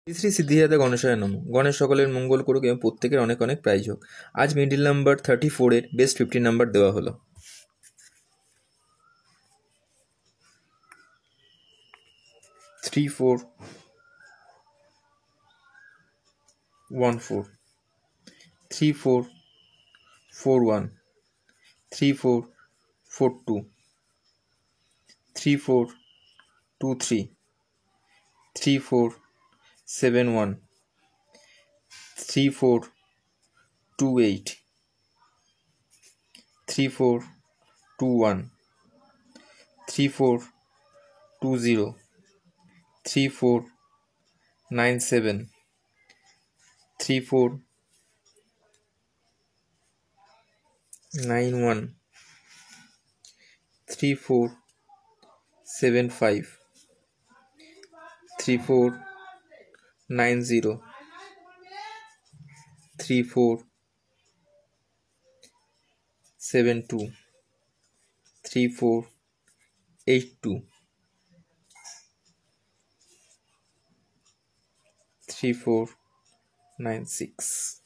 শ্রী শ্রী সিদ্ধিদাতা গণেশায় নম। গণেশ সকলের মঙ্গল করুক এবং প্রত্যেকের অনেক অনেক প্রাইজ হোক। আজ মিডিল নাম্বার 34-এর বেস্ট 50 নাম্বার দেওয়া হলো। 3414, 3441, 3442, 3423, 3471, 3428, 3421, 3420, 3497, 3491, 3475, 3490, 3472, 3482, 3496.